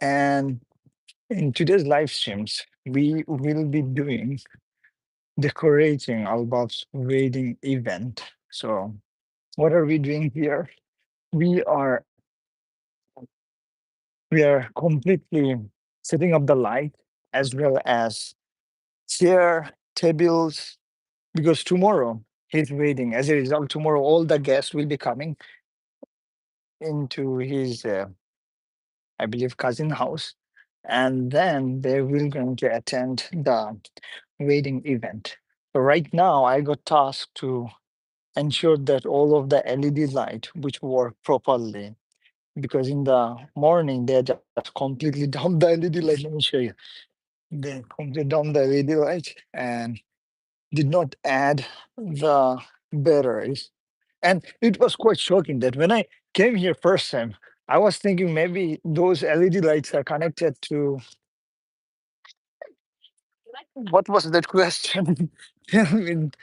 And in today's live streams, we will be doing decorating Albab's wedding event. So, what are we doing here? We are we are completely setting up the light as well as chair, tables, because tomorrow his wedding. As a result, tomorrow all the guests will be coming into his, I believe, cousin house, and then they will going to attend the wedding event. So right now, I got tasked to ensure that all of the LED light which work properly. Because in the morning they just completely down the LED light. Let me show you. They completely down the LED light and did not add the batteries. And it was quite shocking that when I came here first time, I was thinking maybe those LED lights are connected to what was that question? I mean,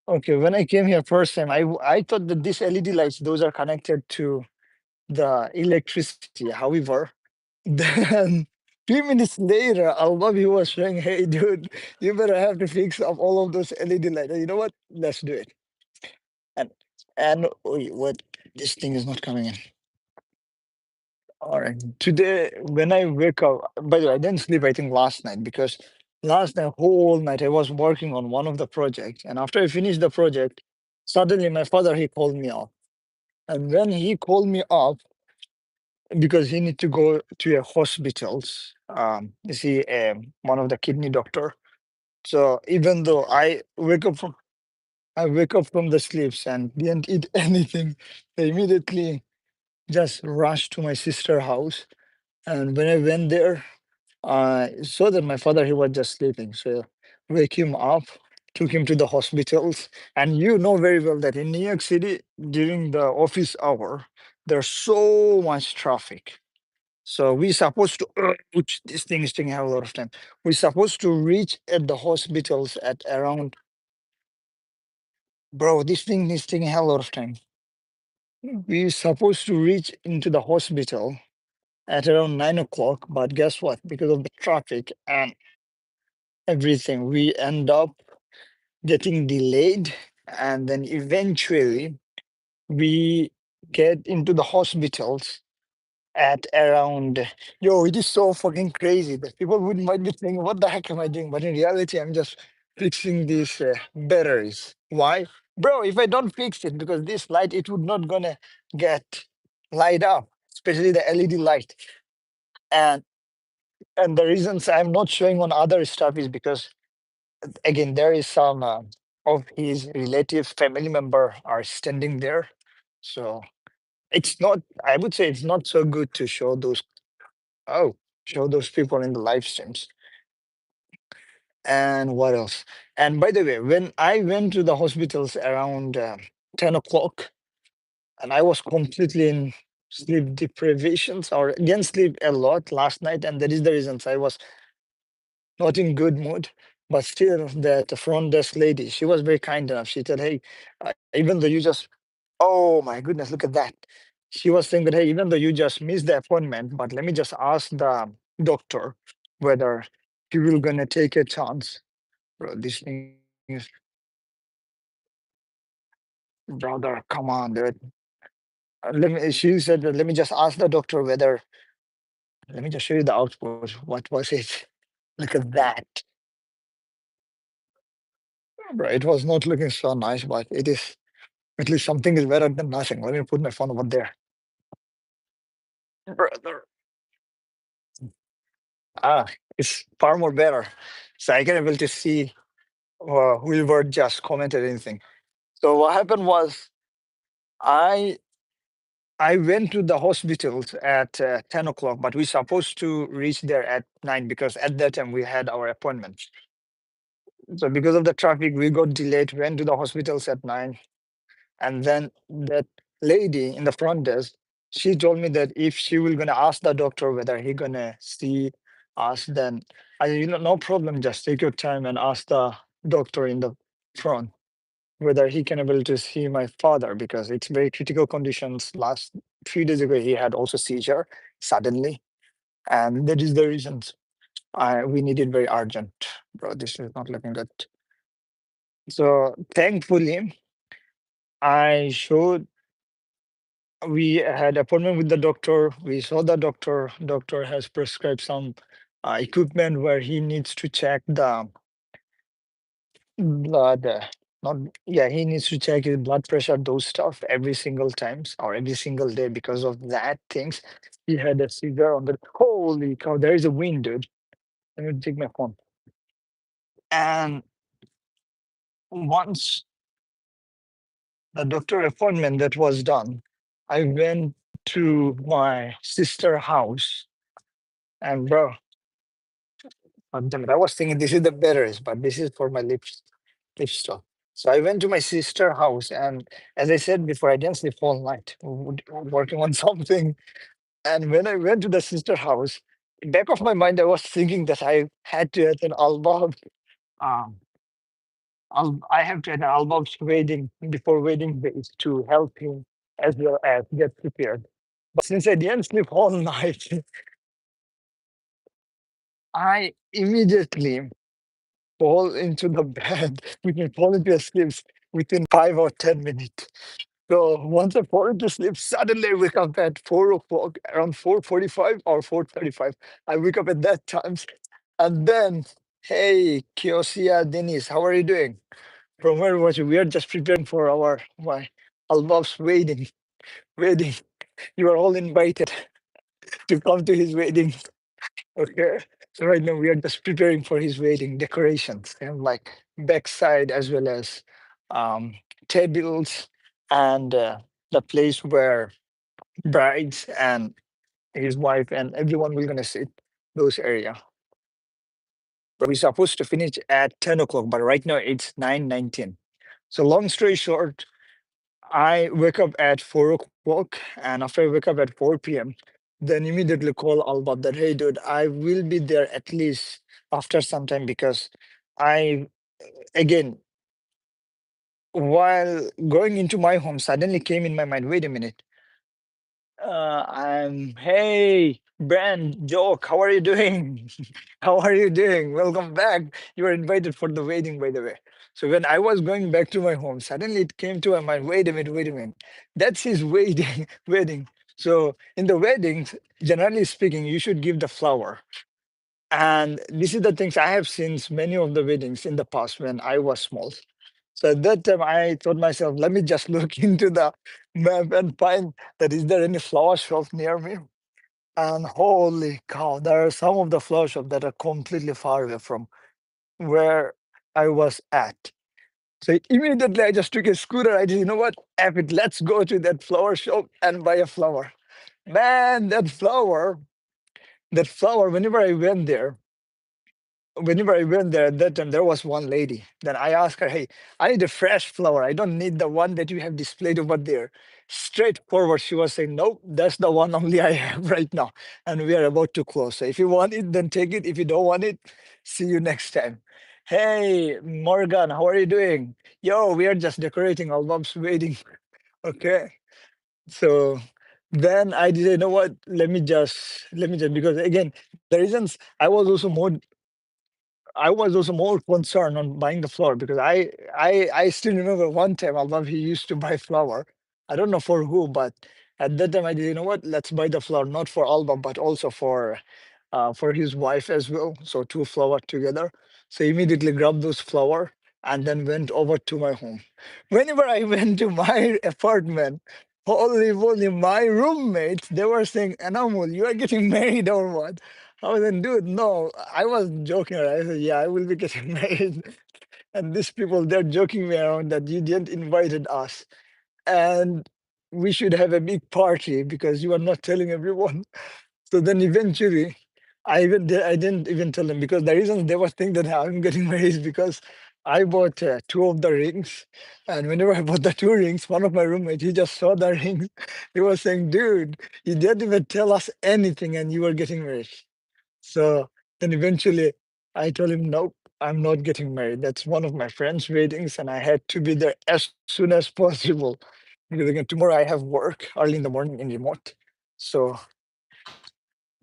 okay, when I came here first time, I thought that these LED lights those are connected to the electricity. However, then 2 minutes later, Albab he was saying, "Hey, dude, you better have to fix up all of those LED lights." You know what? Let's do it. And wait, what? This thing is not coming in. All right. Today, when I wake up, by the way, I didn't sleep, I think, last night because last night, whole night, I was working on one of the projects. And after I finished the project, suddenly my father, he called me up. And when he called me up, because he need to go to a hospitals, you see, one of the kidney doctor. So even though I wake up from the sleeps and didn't eat anything, I immediately just rushed to my sister house. And when I went there, I saw that my father he was just sleeping. So wake him up, took him to the hospitals. And you know very well that in New York City during the office hour, there's so much traffic. So we supposed to which this thing is taking a lot of time. We're supposed to reach at the hospitals at around, bro, this thing is taking a lot of time. We're supposed to reach into the hospital at around 9 o'clock, but guess what? Because of the traffic and everything, we end up getting delayed, and then eventually we get into the hospitals at around, yo, it is so fucking crazy that people would might be thinking, what the heck am I doing? But in reality, I'm just fixing these batteries. Why? Bro, if I don't fix it, because this light, it would not gonna get light up, especially the LED light. And and the reasons I'm not showing on other stuff is because again, there is some of his relative family member are standing there. So it's not, I would say it's not so good to show those, oh, show those people in the live streams. And what else? And by the way, when I went to the hospitals around 10 o'clock, and I was completely in sleep deprivations or didn't sleep a lot last night. And that is the reasons I was not in good mood. But still, that front desk lady, she was very kind enough. She said, "Hey, even though you just, oh my goodness, look at that." She was saying that, "Hey, even though you just missed the appointment, but let me just ask the doctor whether he will gonna take a chance." Bro, this thing is, brother, come on, dude. Let me. She said, that, "Let me just ask the doctor whether." Let me just show you the output. What was it? Look at that, bro. It was not looking so nice, but it is. At least something is better than nothing. Let me put my phone over there. Brother. Ah, it's far more better. So I can able to see whoever just commented anything. So what happened was I I went to the hospitals at 10 o'clock, but we supposed to reach there at 9 because at that time we had our appointment. So because of the traffic, we got delayed, went to the hospitals at 9. And then that lady in the front desk, she told me that if she will gonna ask the doctor whether he gonna see us, then no problem, just take your time and ask the doctor in the front whether he can able to see my father because it's very critical conditions. Last few days ago, he had also seizure suddenly. And that is the reason we need it very urgent. Bro, this is not looking good. So thankfully, I showed we had appointment with the doctor. We saw the doctor. Doctor has prescribed some equipment where he needs to check the blood. Not yeah, he needs to check his blood pressure, those stuff every single times or every single day. Because of that things, he had a seizure on the. Holy cow! There is a wind, dude. Let me take my phone. And once the doctor appointment that was done, I went to my sister house, and bro, God damn it, I was thinking this is the batteries, but this is for my lip stuff. So I went to my sister house, and as I said before, I didn't sleep all night, working on something. And when I went to the sister house, back of my mind, I was thinking that I had to attend Albab. Um, I have to attend Albab's wedding before wedding days to help him as well as get prepared. But since I didn't sleep all night, I immediately fall into the bed. We can fall into a sleep within 5 or 10 minutes. So once I fall into sleep, suddenly I wake up at 4 o'clock, around 4:45 or 4:35. I wake up at that time, and then, hey, Kiosia, Dennis, how are you doing? From where was you? We are just preparing for our my Albab's wedding. Wedding. You are all invited to come to his wedding. Okay. So right now we are just preparing for his wedding decorations and like backside as well as um, tables and the place where brides and his wife and everyone will gonna sit those area. But we're supposed to finish at 10 o'clock, but right now it's 9:19. So long story short, I wake up at 4 o'clock, and after I wake up at 4 p.m., then immediately call Albab that, hey, dude, I will be there at least after some time because I, again, while going into my home, suddenly came in my mind, wait a minute. Hey, Brand, Joke, how are you doing? How are you doing? Welcome back. You are invited for the wedding, by the way. So when I was going back to my home, suddenly it came to my mind, wait a minute. That's his wedding, wedding. So in the weddings, generally speaking, you should give the flower. And this is the things I have seen many of the weddings in the past when I was small. So at that time, I thought myself, let me just look into the map and find that is there any flower shop near me? And holy cow, there are some of the flower shops that are completely far away from where I was at. So immediately I just took a scooter. I just, you know what? F it, let's go to that flower shop and buy a flower. Man, that flower, whenever I went there at that time, there was one lady. Then I asked her, hey, I need a fresh flower. I don't need the one that you have displayed over there. Straightforward, she was saying, nope, that's the one only I have right now. And we are about to close. So if you want it, then take it. If you don't want it, see you next time. Hey, Morgan, how are you doing? Yo, we are just decorating. Album's waiting. Okay. So then I did, you know what? Let me just, because again, the reasons I was also more concerned on buying the flower because I still remember one time although he used to buy flower. I don't know for who, but at that time I did, you know what? Let's buy the flower not for Alba but also for his wife as well. So two flower together. So immediately grabbed those flower and then went over to my home. Whenever I went to my apartment, holy moly, my roommates, they were saying, Anamul, you are getting married or what? I was like, dude, no, I was joking around. I said, yeah, I will be getting married. And these people, they're joking me around that you didn't invited us. And we should have a big party because you are not telling everyone. So then eventually, I didn't even tell them because the reason they were thinking that I'm getting married is because I bought two of the rings, and whenever I bought the two rings, one of my roommates he just saw the rings. He was saying, "Dude, you didn't even tell us anything, and you were getting married." So then eventually, I told him, "Nope, I'm not getting married. That's one of my friends' weddings, and I had to be there as soon as possible because again tomorrow I have work early in the morning in remote." So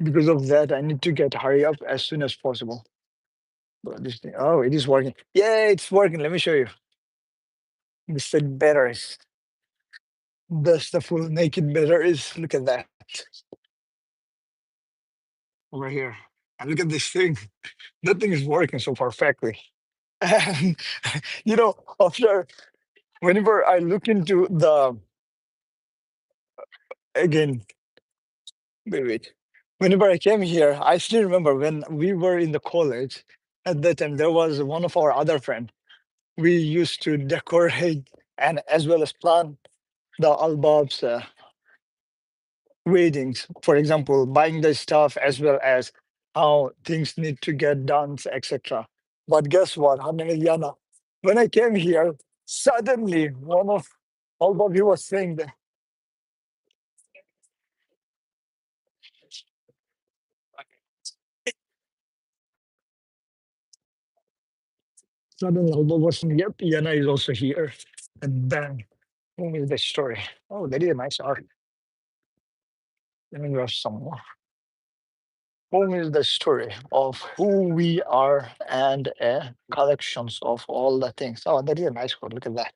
Because of that, I need to get hurry up as soon as possible. But this thing, oh, it is working. Yeah, it's working. Let me show you. This the batteries. That's the full naked batteries. Look at that over here. And look at this thing. That thing is working so perfectly. And after whenever I look into the again, wait. Whenever I came here, I still remember when we were in the college. At that time, there was one of our other friend. We used to decorate and as well as plan the Albab's weddings. For example, buying the stuff as well as how things need to get done, etc. But guess what, Haneliana? When I came here, suddenly one of Albab he was saying that suddenly Albab was saying, "Yep, Yana is also here," and bang, boom is the story. Oh, that is a nice art. Let me grab some more. Home is the story of who we are and collections of all the things. Oh, that is a nice quote. Look at that.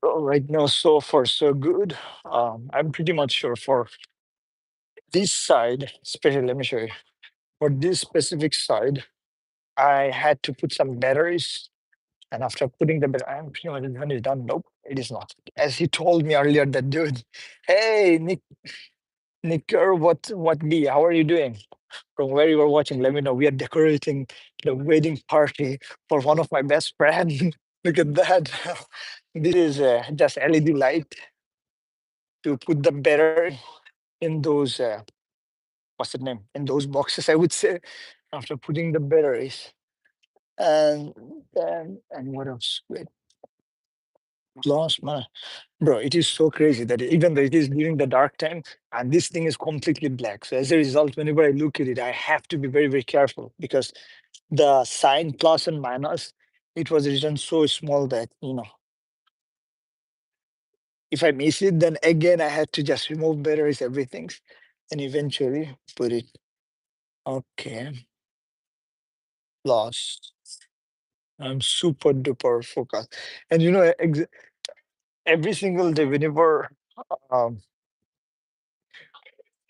Oh, right now, so far, so good. I'm pretty much sure for this side, especially, let me show you. For this specific side, I had to put some batteries. And after putting the battery, I'm pretty much when it's done. Nope, it is not. As he told me earlier, that dude, hey, Nick, what B, how are you doing? From where you were watching, let me know. We are decorating the wedding party for one of my best friends. Look at that. This is just LED light to put the better in those, what's the name? In those boxes, I would say, after putting the batteries. And then, and what else? Wait, lost my, bro, it is so crazy that even though it is during the dark time and this thing is completely black. So as a result, whenever I look at it, I have to be very, very careful because the sign plus and minus, it was written so small that, if I miss it, then again I had to just remove batteries, everything, and eventually put it. Okay, lost. I'm super duper focused. And every single day, um,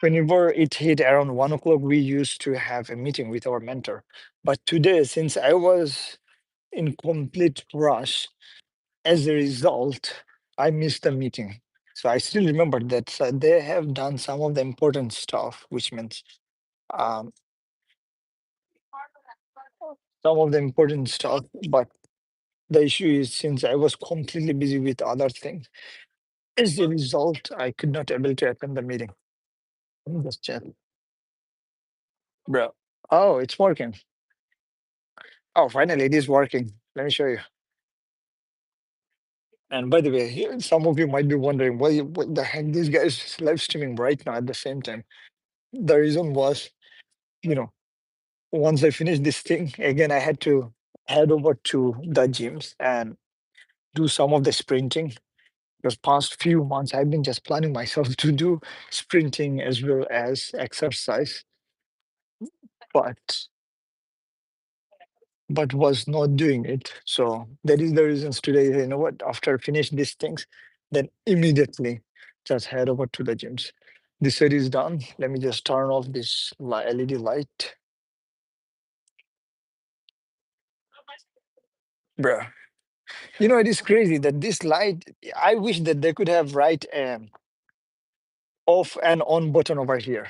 whenever it hit around 1 o'clock, we used to have a meeting with our mentor. But today, since I was in complete rush, as a result, I missed the meeting. So I still remember that they have done some of the important stuff, which means um, some of the important stuff. But the issue is since I was completely busy with other things, as a result, I could not able to attend the meeting. Let me just check, bro. Oh, it's working. Oh, finally, it is working. Let me show you. And by the way, here, some of you might be wondering, what the heck these guys live streaming right now at the same time. The reason was, you know, once I finished this thing, again, I had to head over to the gyms and do some of the sprinting. Because past few months, I've been just planning myself to do sprinting as well as exercise, but was not doing it. So that is the reasons today. You know what? After I finish these things, then immediately just head over to the gyms. This set is done. Let me just turn off this LED light, bro. It is crazy that this light. I wish that they could have write off and on button over here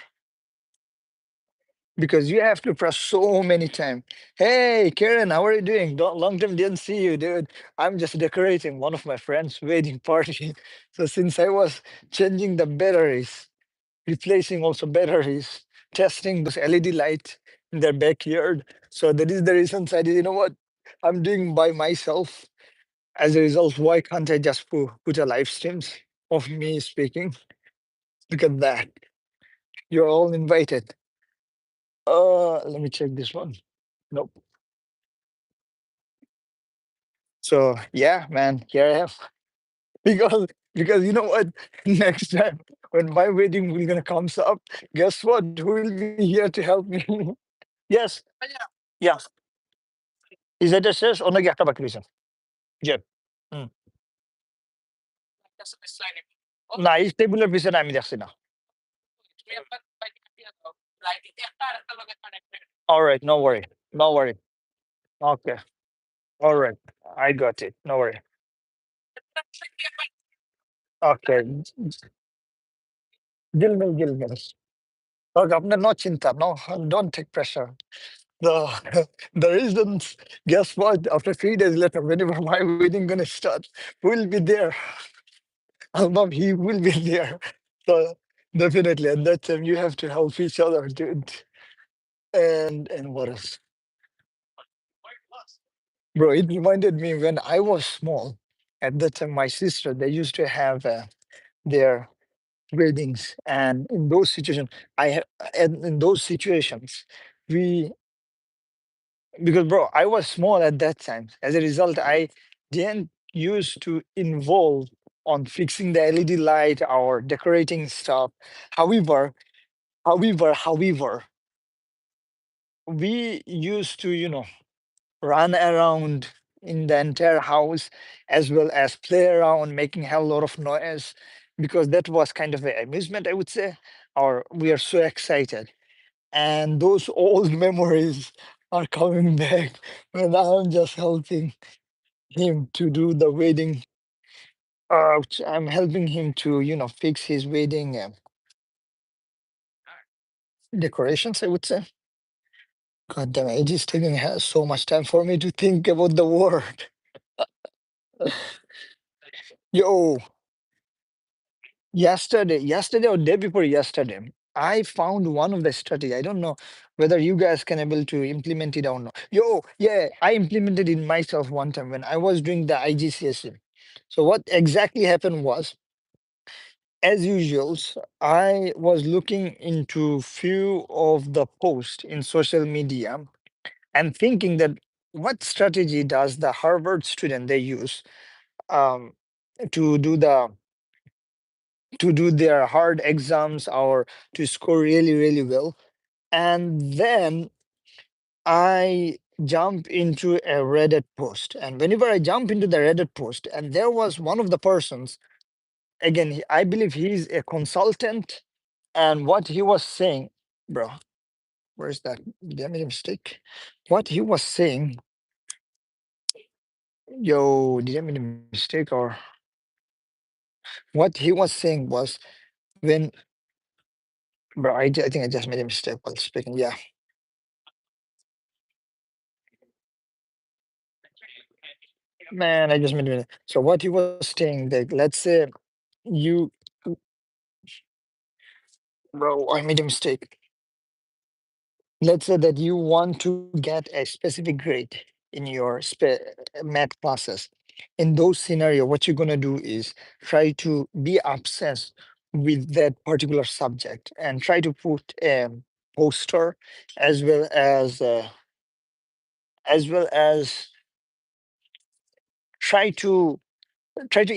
because you have to press so many times. Hey, Karen, how are you doing? Long time didn't see you, dude. I'm just decorating one of my friends' wedding party. So since I was changing the batteries, replacing also batteries, testing those LED lights in their backyard. So that is the reason I did. You know what? I'm doing by myself. As a result, why can't I just put a live streams of me speaking? Look at that. You're all invited. Let me check this one. Nope. So yeah, man, here I have. Because Because you know what? Next time when my wedding will gonna comes up, guess what? Who will be here to help me? Yes. Yeah. Is that a শেষ অন্য কি একটা বাকি রয়েছে? জি। হুম। না এই টেবিলের পিছনে আমি দেখছি না। Alright, no worry. No worry. Okay. Alright. I got it. No worry. Okay. Gilmil, Gilmil. Look, I'm not chinta. No, don't take pressure. The the reasons, guess what? After 3 days later, whenever my wedding gonna start, we'll be there. Albab, he will be there. So definitely at that time you have to help each other, dude. And what else? Bro, it reminded me when I was small. At that time, my sister, they used to have their weddings, and in those situations, and in those situations, we because bro, I was small at that time. As a result, I didn't used to involve on fixing the LED light or decorating stuff. However, however, we used to, run around in the entire house as well as play around, making a lot of noise because that was kind of an amusement, I would say, or we are so excited. And those old memories are coming back when I'm just helping him to do the wedding. I'm helping him to, fix his wedding decorations, I would say. God damn it, it is taking so much time for me to think about the word. Yo, yesterday or day before yesterday, I found one of the strategy. I don't know whether you guys can able to implement it or not. Yo, yeah, I implemented it myself one time when I was doing the IGCSE. So what exactly happened was, as usual, I was looking into few of the posts in social media and thinking that what strategy does the Harvard student they use um, to do their hard exams or to score really really well. And then I jump into a Reddit post, and whenever I jump into the Reddit post, and there was one of the persons, again I believe he's a consultant, and what he was saying, bro, where's that? Did I make a mistake? What he was saying, yo, did I make a mistake? Or what he was saying was, when, bro, I think I just made a mistake while speaking. Yeah. Man, I just made it. So what he was saying that, let's say you, bro, I made a mistake. Let's say that you want to get a specific grade in your math classes. In those scenario, what you're gonna do is try to be obsessed with that particular subject and try to put a poster as well as try to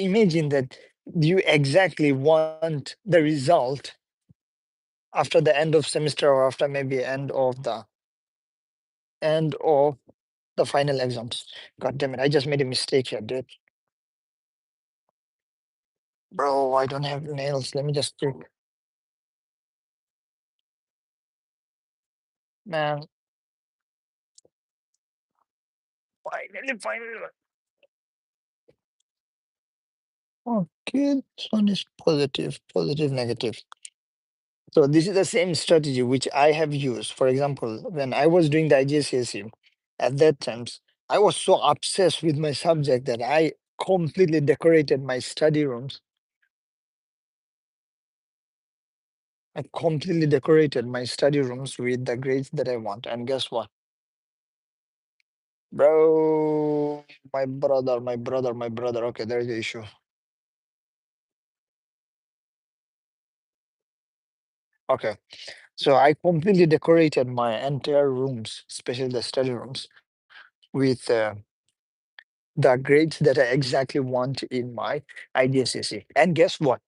imagine that you exactly want the result after the end of semester or after maybe end of the final exams. God damn it, I just made a mistake here, dude. Bro, I don't have nails. Let me just check. Man, finally. Okay, this one is positive, positive, negative. So this is the same strategy which I have used. For example, when I was doing the IGCSE, at that times, I was so obsessed with my subject that I completely decorated my study rooms. I completely decorated my study rooms with the grades that I want. And guess what? Bro, my brother. Okay, there's the issue. Okay, so I completely decorated my entire rooms, especially the study rooms, with the grades that I exactly want in my IDSSE. And guess what?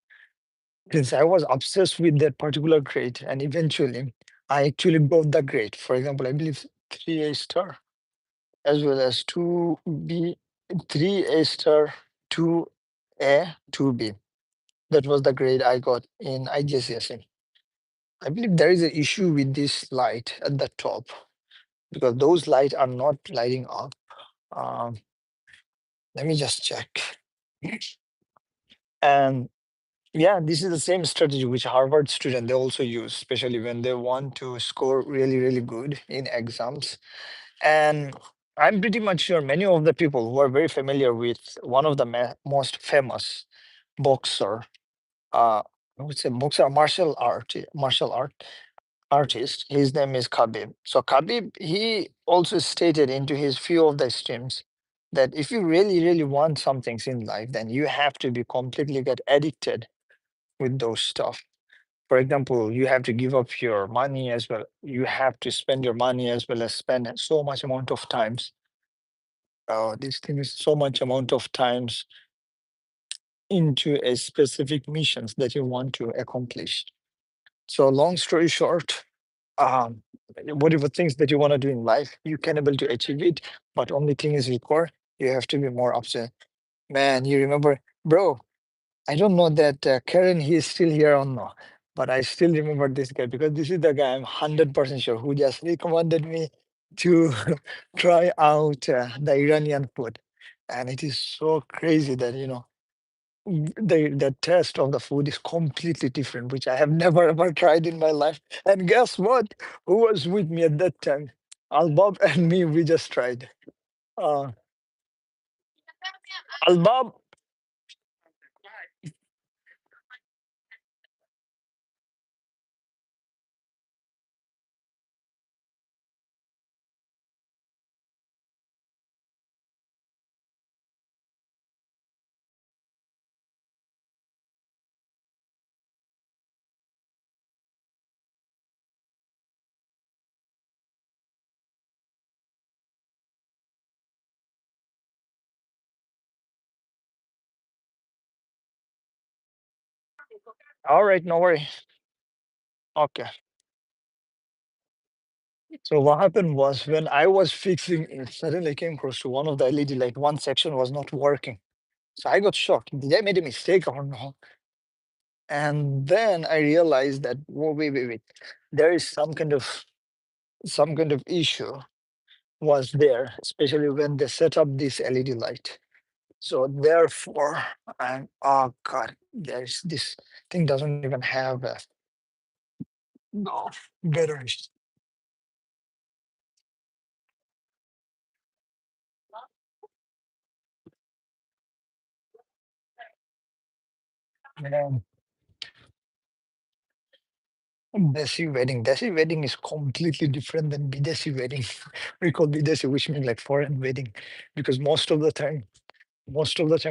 Since I was obsessed with that particular grade, and eventually I actually got the grade. For example, I believe 3A star as well as 2B, 3A star, 2A, 2B. That was the grade I got in IGCSE. I believe there is an issue with this light at the top because those lights are not lighting up. Um, Let me just check. And yeah, this is the same strategy which Harvard student they also use, especially when they want to score really, really good in exams. And I'm pretty much sure many of the people who are very familiar with one of the most famous boxer, I would say boxer, martial art artist. His name is Khabib. So Khabib, he also stated into his few of the streams that if you really, really want some things in life, then you have to be completely get addicted with those stuff. For example, you have to give up your money as well. You have to spend your money as well as spend so much amount of times. This thing is so much amount of times into a specific missions that you want to accomplish. So long story short, um, whatever things that you want to do in life, you can able to achieve it. But only thing is required, you have to be more upset. Man, you remember, bro? I don't know that Karen he is still here or not, but I still remember this guy because this is the guy I'm 100% sure who just recommended me to try out the Iranian food, and it is so crazy that the taste of the food is completely different, which I have never ever tried in my life. And guess what? Who was with me at that time? Albab and me, we just tried. Uh, Albab, all right, no worry. Okay. So what happened was when I was fixing it, suddenly I came across to one of the LED light, one section was not working. So I got shocked. Did I made a mistake or no? And then I realized that, whoa, wait. There is some kind of issue was there, especially when they set up this LED light. So therefore, I'm oh god, there's this thing doesn't even have a no better. Man, Desi wedding is completely different than Bidesi wedding. We call Bidesi, which means like foreign wedding, because most of the time,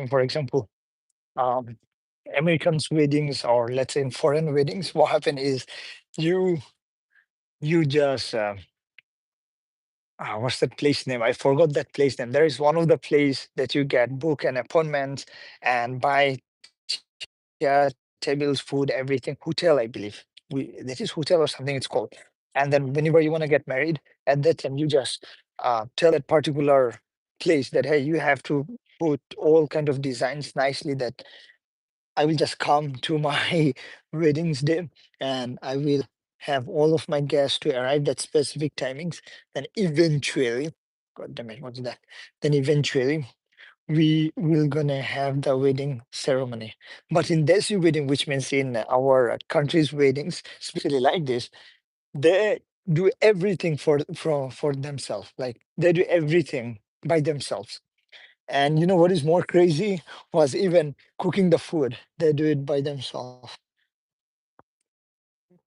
for example, um, Americans' weddings or let's say in foreign weddings, what happen is you you just what's that place name? I forgot that place name. There is one of the place that you get book an appointment and buy yeah, tables, food, everything. Hotel, I believe. This is hotel or something it's called. And then whenever you want to get married, at that time you just tell that particular place that hey, you have to put all kind of designs nicely that I will just come to my wedding's day and I will have all of my guests to arrive at specific timings. Then eventually, God damn it, what's that? Then eventually we will gonna have the wedding ceremony. But in Desi wedding, which means in our country's weddings, especially like this, they do everything for themselves. Like they do everything by themselves. And you know what is more crazy was even cooking the food. They do it by themselves.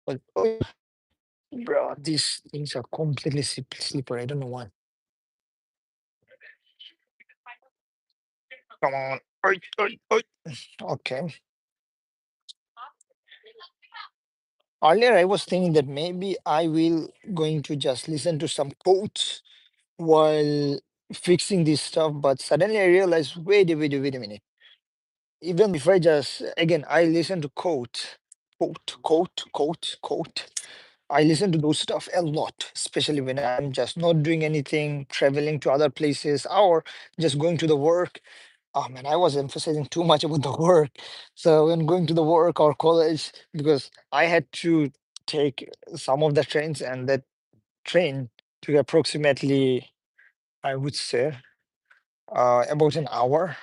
But oh, bro, these things are completely slippery. I don't know why. Come on. Oi, oi, oi. Okay. Earlier, I was thinking that maybe I will going to just listen to some quotes while fixing this stuff, but suddenly I realized, wait a minute. Even if I just, again, I listen to quote. I listen to those stuff a lot, especially when I'm just not doing anything, traveling to other places, or just going to the work. Oh man, I was emphasizing too much about the work. So when going to the work or college, because I had to take some of the trains, and that train took approximately, I would say, about an hour.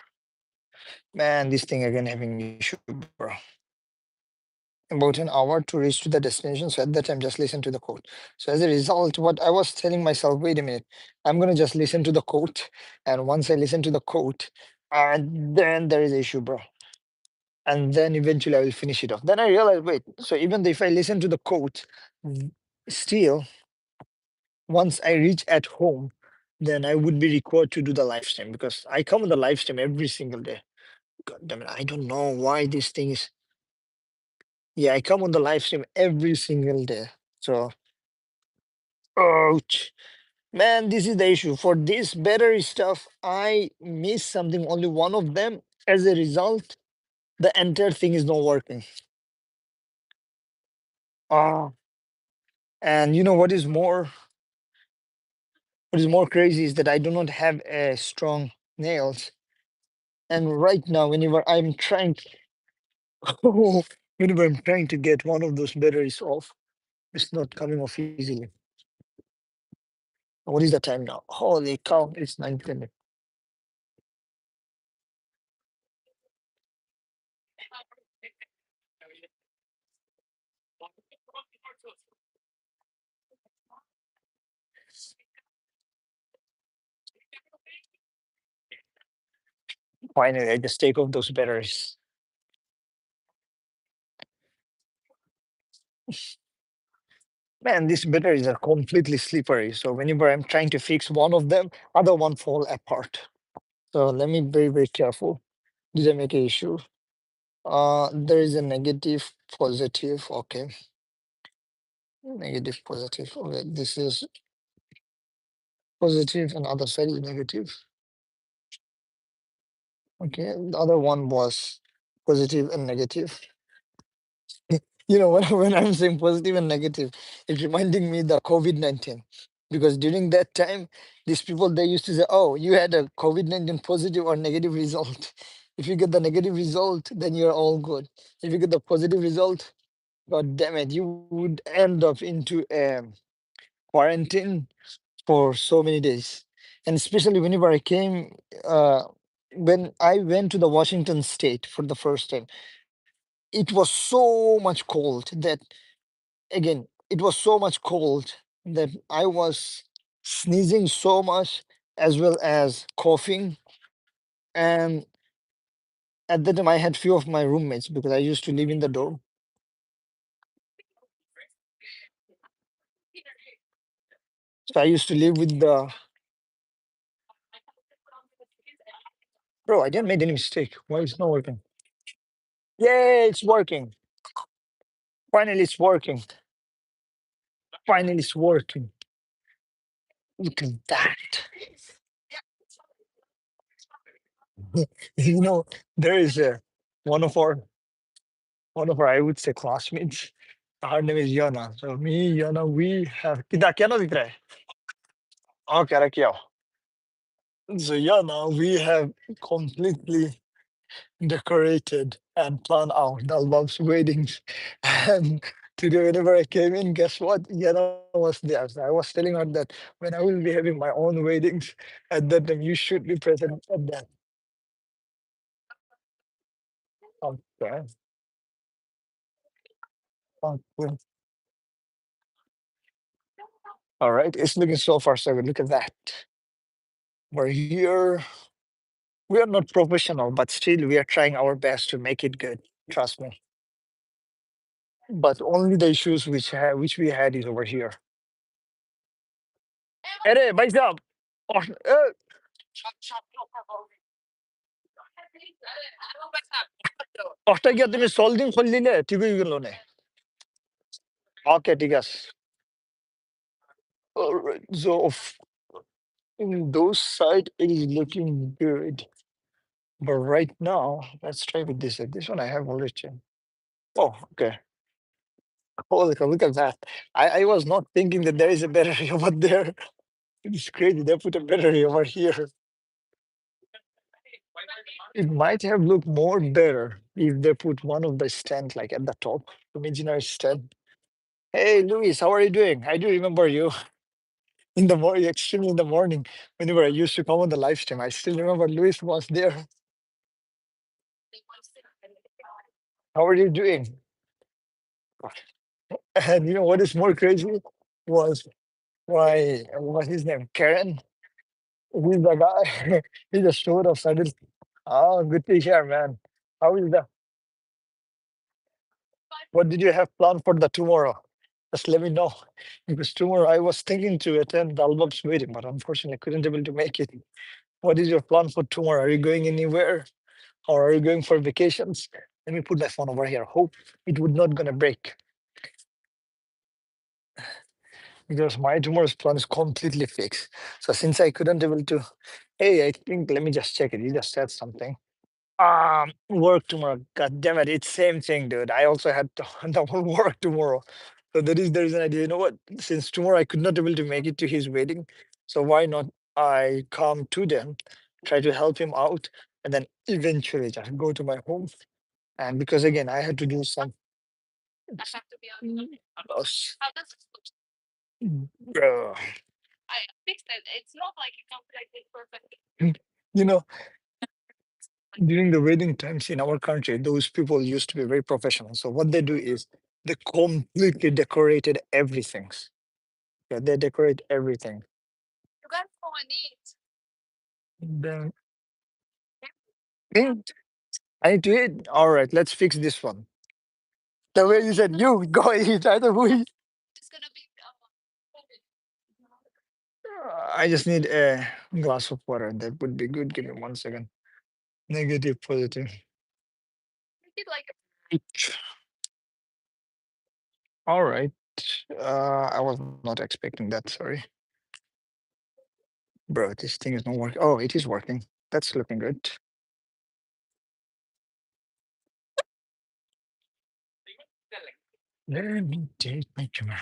Man, this thing again having issue, bro. About an hour to reach to the destination. So at that time, just listen to the quote. So as a result, what I was telling myself, wait a minute, I'm gonna just listen to the quote, and once I listen to the quote, and then there is issue, bro. And then eventually I will finish it off. Then I realized, wait, so even if I listen to the quote, still, once I reach at home, then I would be required to do the live stream because I come on the live stream every single day. God damn it, I don't know why this thing is. Yeah, I come on the live stream every single day. So, ouch. Man, this is the issue. For this battery stuff, I miss something, only one of them. As a result, the entire thing is not working. Ah, and you know what is more crazy is that I do not have a strong nails. And right now, whenever I'm trying whenever I'm trying to get one of those batteries off, it's not coming off easily. What is the time now? Holy cow, it's 9:10. Finally, I just take off those batteries. Man, these batteries are completely slippery. So whenever I'm trying to fix one of them, other one fall apart. So let me be very careful. Did I make an issue? There is a negative, positive. Okay, negative, positive. Okay, this is positive, and other side is negative. Okay, the other one was positive and negative. You know, when I'm saying positive and negative, it's reminding me the COVID-19. Because during that time, these people they used to say, "Oh, you had a COVID-19 positive or negative result. If you get the negative result, then you're all good. If you get the positive result, God damn it, you would end up into a quarantine for so many days." And especially whenever I came, when I went to the Washington state for the first time, it was so much cold that, again, it was so much cold that I was sneezing so much as well as coughing. And at that time, I had few of my roommates because I used to live in the dorm. So I used to live with the bro. I didn't make any mistake. Why is it not working? Yeah, it's working. Finally, it's working. Finally, it's working. Look at that. You know, there is a one of our I would say classmates. Her name is Yana. So me, Yana, we have. Kita kya na dikh raha hai? Oh, kya raha kya? So Yana, we have completely decorated and planned out the Albab's weddings. And today, whenever I came in, guess what? Yana was there. So I was telling her that when I will be having my own weddings, at that time you should be present at that. Okay. Okay. All right. It's looking so far so good. Look at that. We're here. We are not professional, but still we are trying our best to make it good. Trust me. But only the issues which we had is over here. अरे भाई साहब অষ্টা গিয়া তুমি সোল্ডিং খুললিলে TV গেল না ওকে ঠিক আছে Alright, so in those side, it is looking good. But right now, let's try with this. This one I have already checked. Oh, okay. Holy cow, look at that. I was not thinking that there is a battery over there. It's crazy. They put a battery over here. It might have looked more better if they put one of the stand like at the top, imaginary stand. Hey, Luis, how are you doing? I do remember you in the morning, extremely in the morning, whenever I used to come on the live stream. I still remember Luis was there. How are you doing? And you know what is more crazy was why what's his name? Karen. He's the guy. He just showed up suddenly. Oh, good to hear, man. How is the what did you have planned for the tomorrow? Just let me know. Because tomorrow I was thinking to attend the Albab's wedding, but unfortunately couldn't able to make it. What is your plan for tomorrow? Are you going anywhere? Or are you going for vacations? Let me put my phone over here. Hope it would not gonna break. Because my tomorrow's plan is completely fixed. So since I couldn't able to, hey, I think let me just check it. You just said something. Work tomorrow. God damn it, it's same thing, dude. I also had to the whole work tomorrow. So there is an idea. You know what? Since tomorrow I could not able to make it to his wedding, so why not I come to them, try to help him out, and then eventually just go to my home. And because again, I had to do some. Us. Bro. You know, during the wedding times in our country, those people used to be very professional. So what they do is they completely decorated everything. Yeah, they decorate everything. Then eh, I need to eat. All right, let's fix this one. The way you said you go eat, I thought we. I just need a glass of water. That would be good. Give me 1 second. Negative, positive. Each. All right. I was not expecting that. Sorry, bro. This thing is not working. Oh, it is working. That's looking good. Let me take my camera.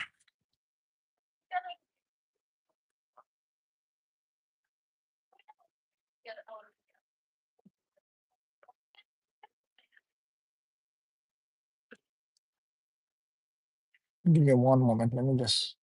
Give me one moment. Let me just.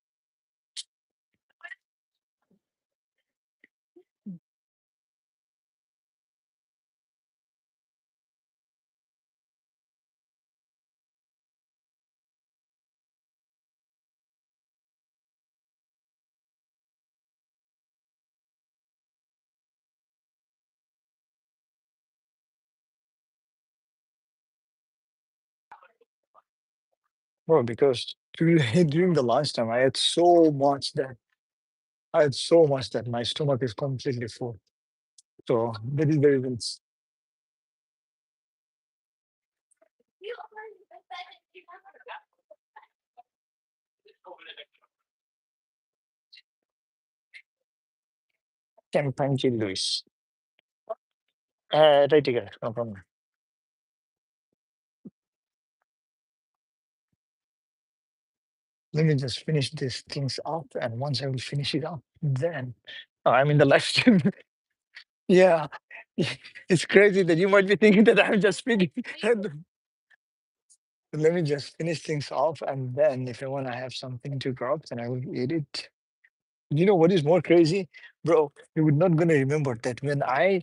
Bro, because during the lunchtime, I had so much that my stomach is completely full. So that is the reason. Chimpanzee Luis. Right here, no problem. Let me just finish these things up, and once I will finish it up, then oh, I'm in the live stream. Yeah, it's crazy that you might be thinking that I'm just speaking. Let me just finish things off, and then if I want to have something to grab, then I will eat it. You know what is more crazy, bro? You would not gonna remember that when I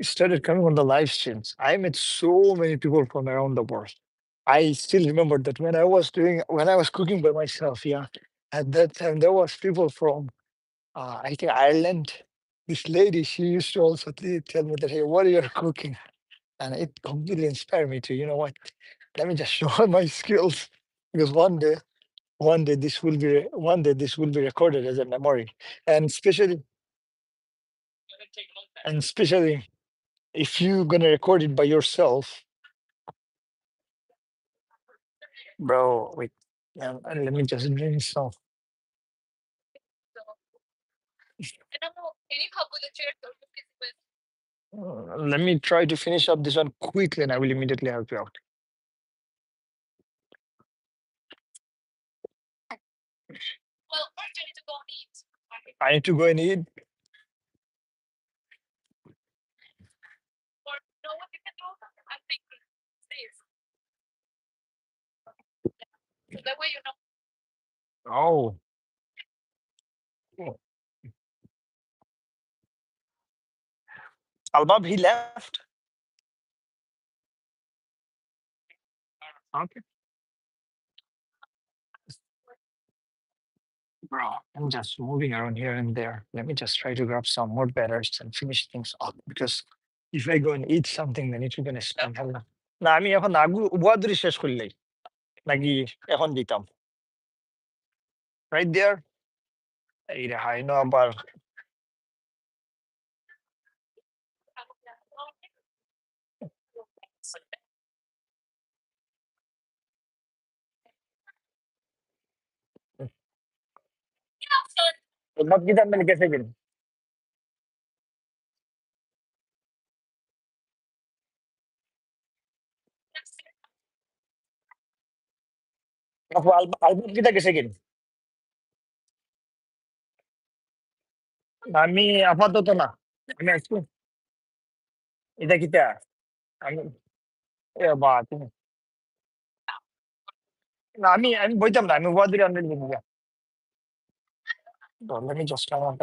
started coming on the live streams, I met so many people from around the world. I still remember that when I was cooking by myself, yeah, at that time there was people from I think Ireland. This lady, she used to also tell me that, hey, what are you cooking? And it completely inspired me to, you know what? Let me just show her my skills because one day this will be recorded as a memory, and especially if you're gonna record it by yourself, bro. Wait, and let me just drink some. Let me try to finish up this one quickly and I will immediately help you out. I need to go and eat. Oh, Albab, he left. Okay. Bro, I'm just moving around here and there. Let me just try to grab some more batters and finish things up because if I go and eat something, then it's gonna spend hell. না আমি এখন আগু উবাদরি শেষ করলেই নাকি এখন দিতাম right দেয়ার এই রে হাই নো আবার বাদ কিতাম মানে কেসে গেল আপু আলবাম কিতা গেছে গেল আমি আপাতত না আমি আজকে এটা কিতা আমি এ বা তুমি না আমি বইতাম না আমি উবাদরি আনলে নিয়ে আমি জাস্ট আমার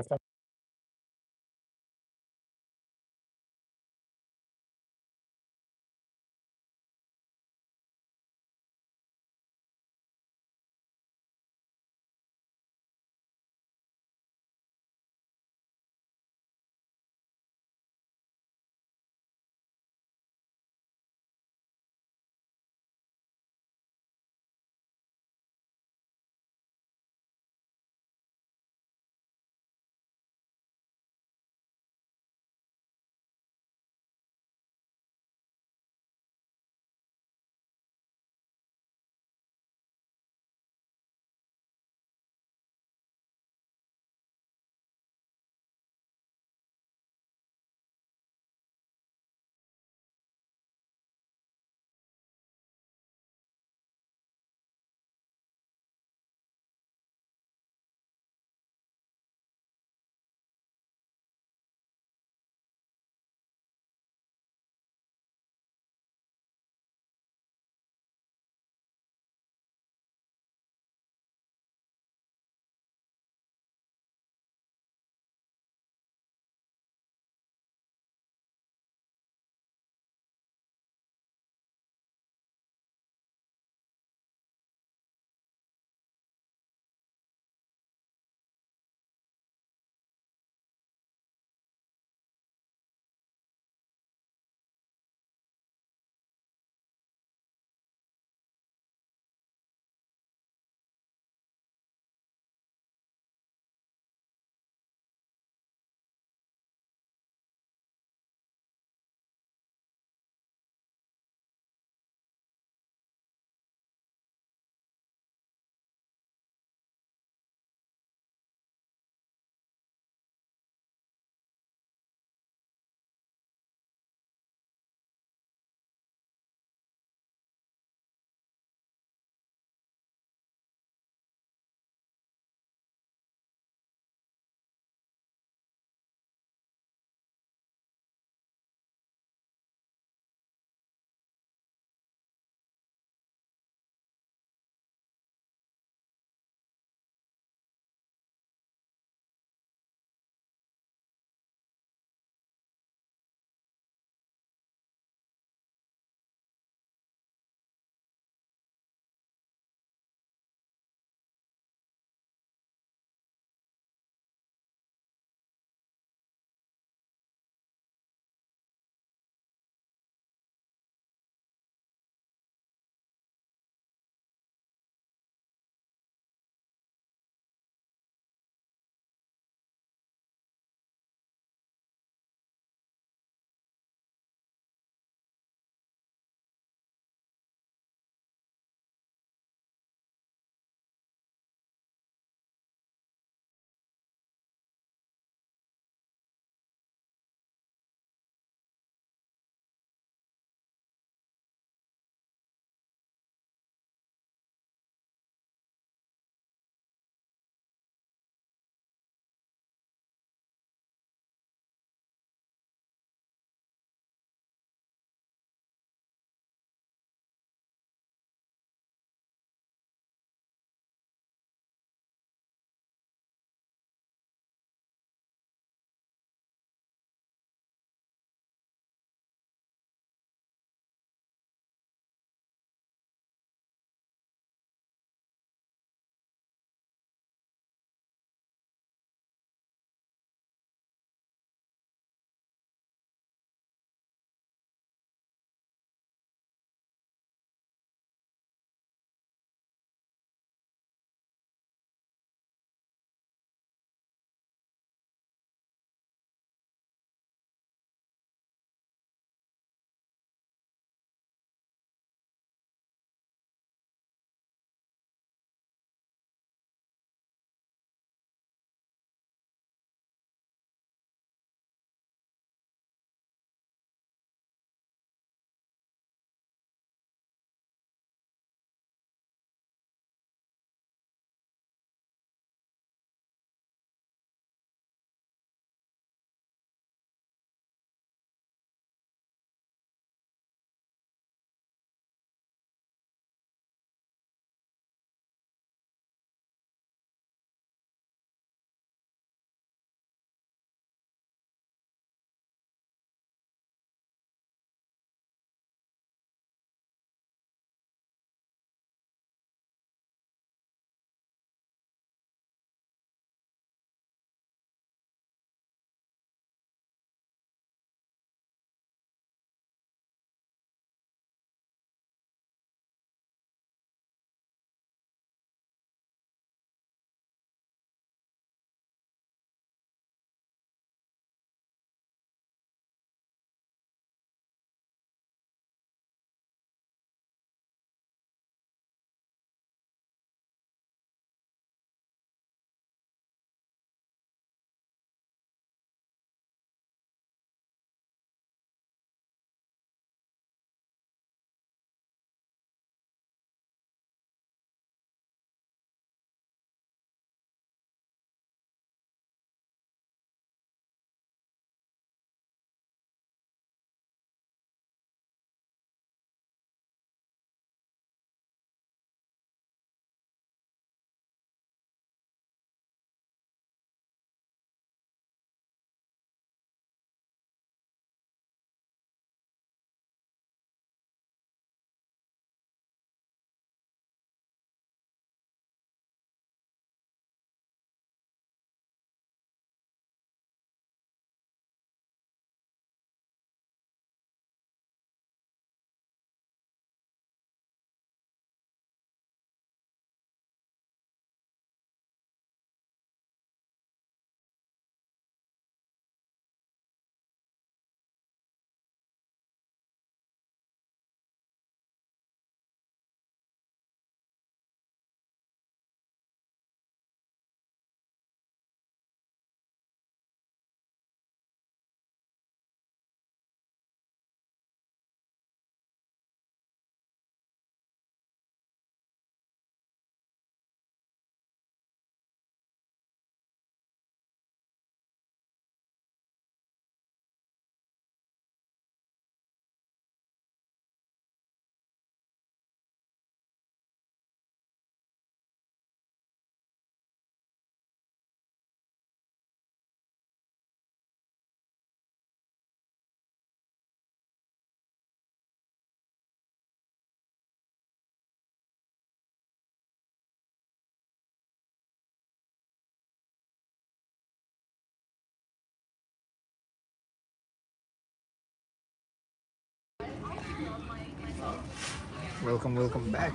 Welcome back.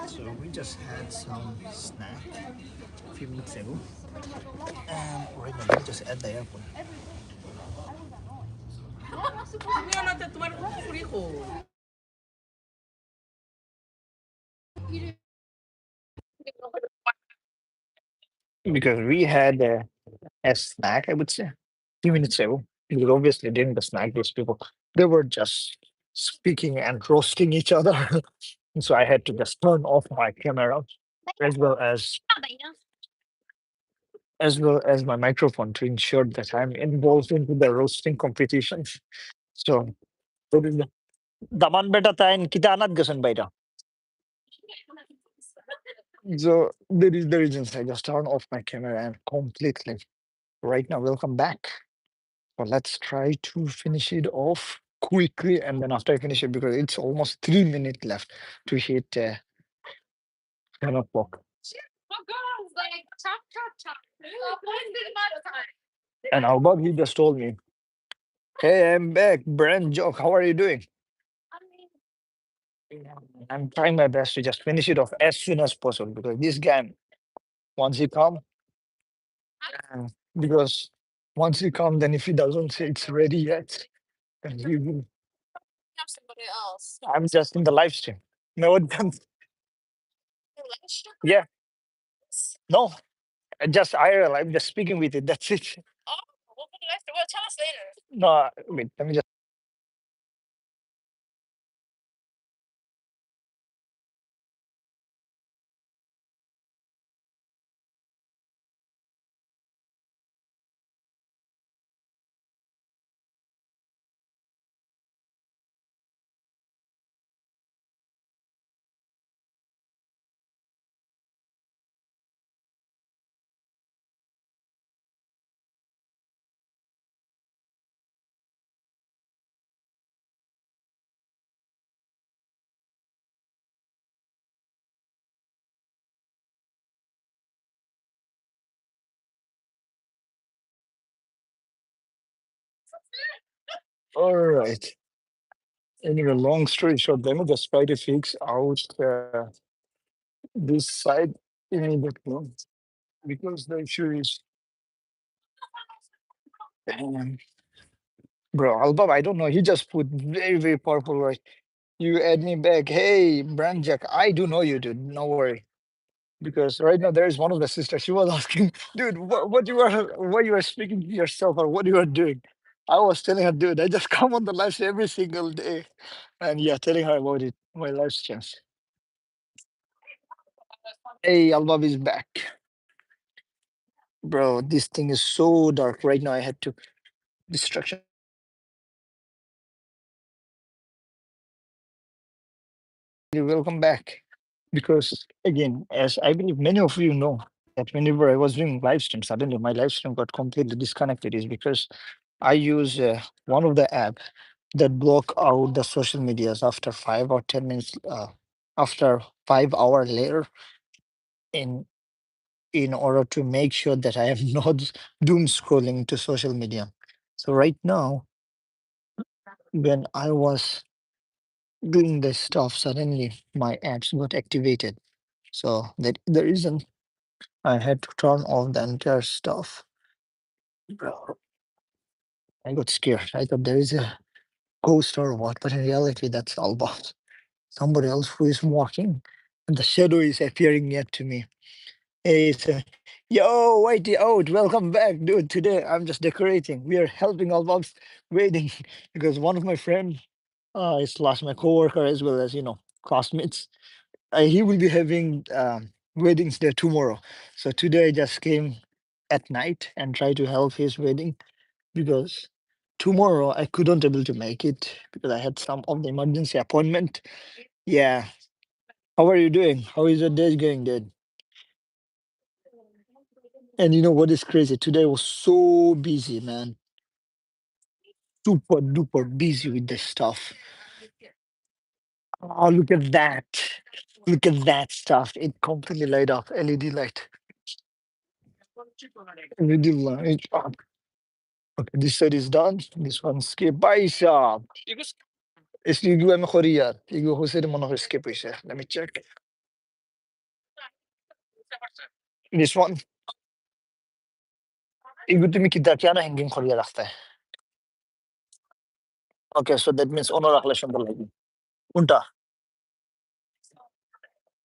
So we just had some snack a few minutes ago, and right now we're just at the airport. Because we had a snack, I would say, a few minutes ago. Because obviously during the snack, these people they were just speaking and roasting each other. So I had to just turn off my camera as well as my microphone to ensure that I'm involved into the roasting competition. So what is the Daman beta tayo kita anat gasan ba ito? So there is the reasons I just turn off my camera and completely. Right now, welcome back. So let's try to finish it off quickly, and then after I finish it, because it's almost 3 minutes left to hit 10 o'clock. And Albab, he just told me, "Hey, I'm back, Brand Joke. How are you doing?" Yeah, I'm trying my best to just finish it off as soon as possible because this game, once he come, uh, because once he come, then if he doesn't say it's ready yet, then he will. I'm just in the live stream. No, yeah, no, just IRL. I'm just speaking with it. That's it. No, wait, let me just. All right. Anyway, long story short, let me just try to fix out this side immediately because the issue is, um, bro, Albab, I don't know. He just put very powerful right. You add me back. Hey, Brand Jack, I do know you, dude. No worry. Because right now there is one of the sisters. She was asking, dude, what you are speaking to yourself or what you are doing. I was telling her, dude, I just come on the live every single day. And yeah, telling her about it. My life's changed. Hey, Albab is back. Bro, this thing is so dark right now. I had to distraction. Welcome back. Because again, as I believe many of you know, that whenever I was doing live stream, suddenly my live stream got completely disconnected. Is because I use one of the app that block out the social medias after 5 or 10 minutes, after 5 hour later, in in order to make sure that I am not doom scrolling to social media. So right now, when I was doing this stuff, suddenly my apps got activated. So that the reason I had to turn off the entire stuff. Bro, I got scared. I thought there is a ghost or what, but in reality, that's Albert. Somebody else who is walking, and the shadow is appearing near to me. Hey, so, yo, Whitey out, welcome back, dude. Today I'm just decorating. We are helping Albab's wedding because one of my friend, is last my coworker as well as classmates. He will be having weddings there tomorrow. So today I just came at night and try to help his wedding because tomorrow I couldn't able to make it because I had some of the emergency appointment. Yeah. How are you doing? How is your day going, dude? And you know what is crazy? Today was so busy, man. Super duper busy with this stuff. Oh, look at that. Look at that stuff. It completely light up. LED light. LED light. Okay, this side is done. This one skip. Bye, shop. Is Igu am Korea? Igu Hosere Mono skip Let me check. This one. Igu to me Kitakiana hanging Korea lachte. Okay, so that means honor relation lagi. Unta.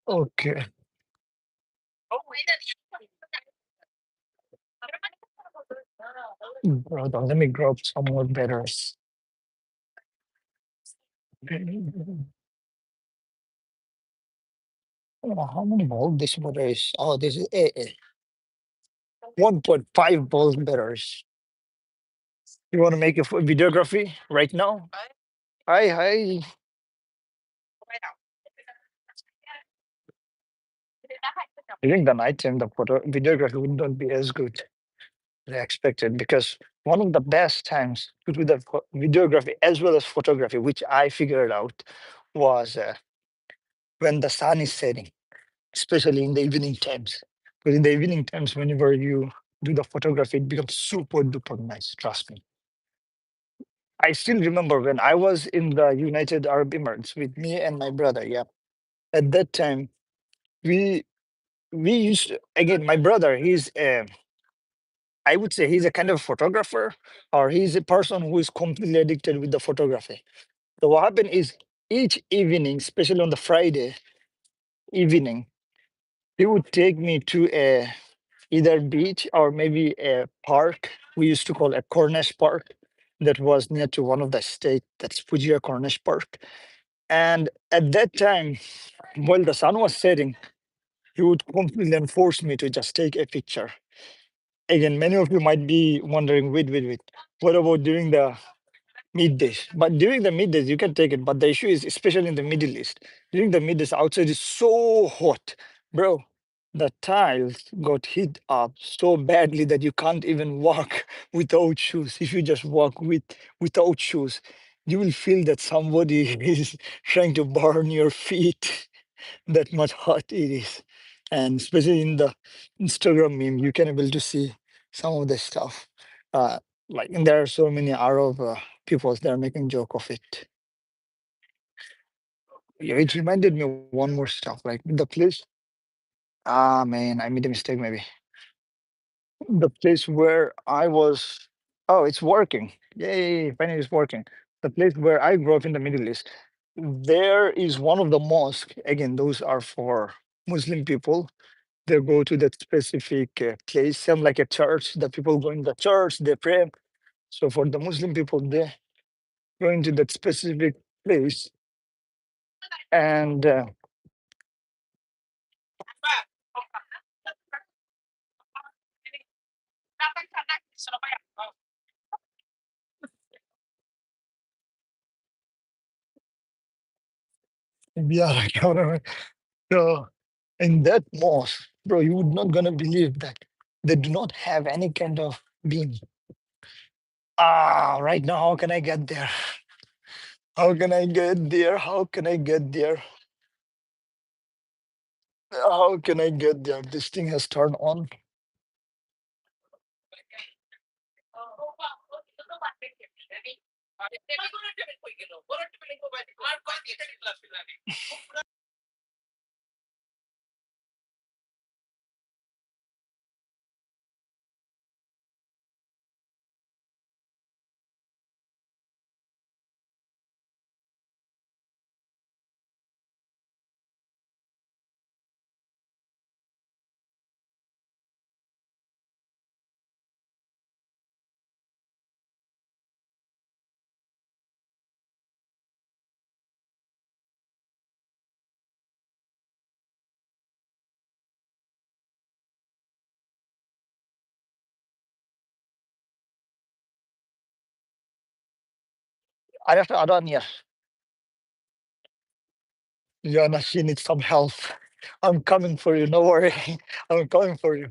Okay. Hold on, let me grab some more betters. Oh, how many balls this better is? Oh, this is 1.5 balls betters. You want to make a videography right now? Hi, hi. During the night time, the photo videography would not be as good as I expected because one of the best times to do the videography as well as photography, which I figured out, was when the sun is setting, especially in the evening times. Because in the evening times, whenever you do the photography, it becomes super duper nice. Trust me. I still remember when I was in the United Arab Emirates with me and my brother. Yeah, at that time we we used again. My brother, I would say he's a kind of photographer, or he's a person who is completely addicted with the photography. So what happened is each evening, especially on the Friday evening, he would take me to a either beach or maybe a park. We used to call a Cornish Park that was near to one of the state, that's Fujiya Cornish Park. And at that time, while the sun was setting, he would completely enforce me to just take a picture. Again, many of you might be wondering, wait. What about during the middays? But during the middays, you can take it. But the issue is, especially in the Middle East, during the middays, outside is so hot, bro. The tiles got hit up so badly that you can't even walk without shoes. If you just walk without shoes, you will feel that somebody is trying to burn your feet. That much hot it is. And especially in the Instagram meme, you can able to see some of the stuff. Uh, like, and there are so many Arab people that are making joke of it. Yeah, it reminded me of one more stuff, like the place. Ah, man, I made a mistake. Maybe the place where I was. Oh, it's working! Yay! Finally, it's working. The place where I grew up in the Middle East. There is one of the mosque. Again, those are for Muslim people. They go to that specific place, same like a church. The people go in the church, they pray. So for the Muslim people, they go into that specific place, and yeah, like, so in that mosque, bro, you would not gonna believe that they do not have any kind of beam. Ah, right now, how can I get there? How can I get there? How can I get there? How can I get there? This thing has turned on. I have to add on here. Yana, she needs some help. I'm coming for you. No worry. I'm coming for you.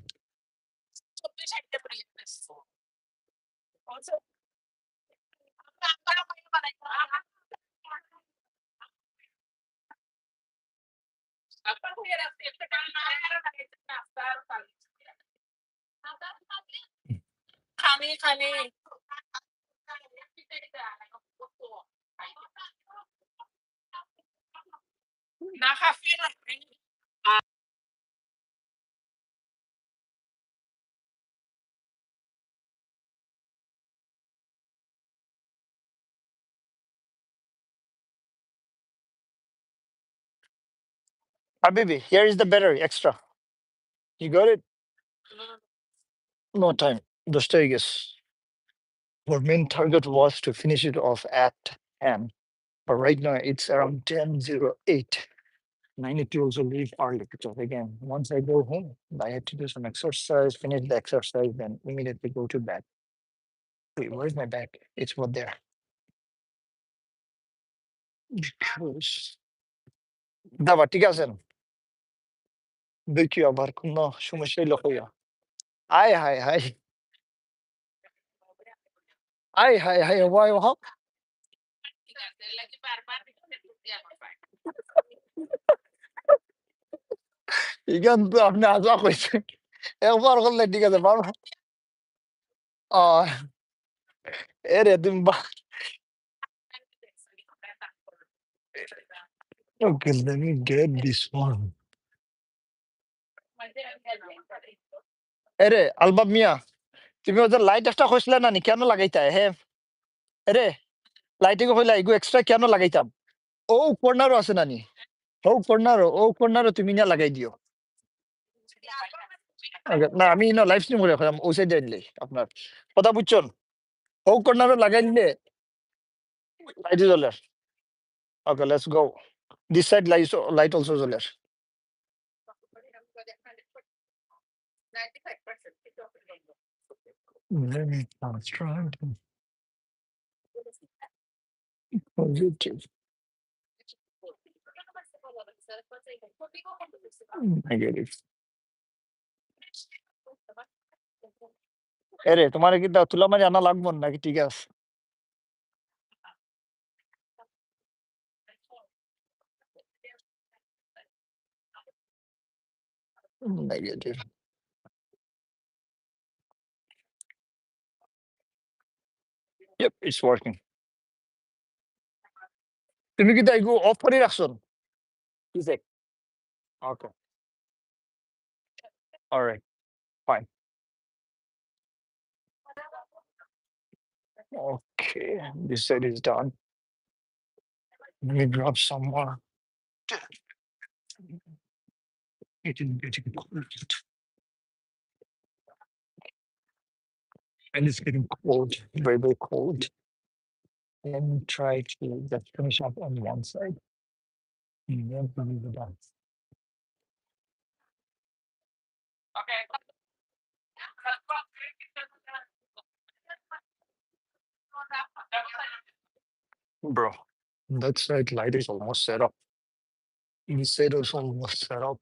Habibi, here is the battery extra. You got it? No time. Just I guess. Our main target was to finish it off at 10. But right now it's around 10:08. I need to also leave early because again, once I go home, I have to do some exercise, finish the exercise, then immediately go to bed. Wait, where's my bag? It's what there. Because দাবা ঠিক আছেন দেখি আবার কোনো সমস্যা হইলো কইয়া আয় হায় হায় আয় হায় হায় ওয়াই ওহ ইগান তো আপনি আজা কইছেন একবার করলে ঠিক আছে বাবা এরে তুমি okay, let me get this one. এরে আলবাব মিয়া তুমি ওদের লাইট একটা কইছিলে না নি কেন লাগাইতা হে এরে লাইটিং কইলা ইগো এক্সট্রা কেন লাগাইতাম ও কর্নারও আছে নানি ও কর্নারও তুমি না লাগাই দিও Okay, না আমি না লাইভ স্ট্রিম করে রাখলাম ওই সাইডে আনলে আপনার কথা বুঝছেন ও কর্নারও লাগাই দিলে লাইট জ্বলে okay let's go this side light also জ্বলে let me try to positive negative এরে তোমার কি তুলা মারি আনা লাগবো না নাকি ঠিক আছে negative yep it's working তুমি কি তাই অফ করে রাখছো কি check okay alright fine okay this side is done let me grab some more it is getting cold and it's getting cold very very cold let me try to just finish up on one side and then we leave it done bro that side light is almost set up this side is almost set up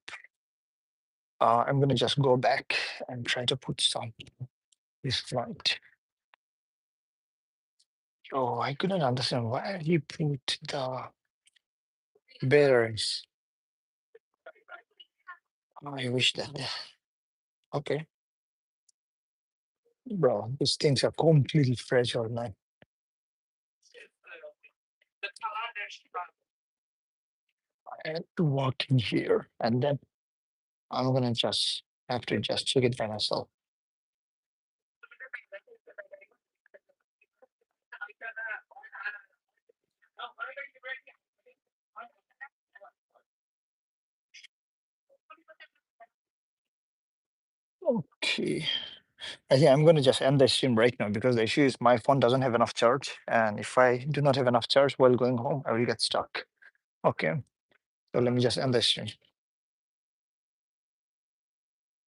I'm gonna just go back and try to put some this light. Oh, I couldn't understand why he put the batteries. Oh, I wish that. Okay, bro, these things are completely fragile, man. I had to walk in here, and then I'm gonna just have to just check it by myself. Okay, I think I'm gonna just end the stream right now because the issue is my phone doesn't have enough charge, and if I do not have enough charge while going home, I will get stuck. Okay, so let me just end the stream.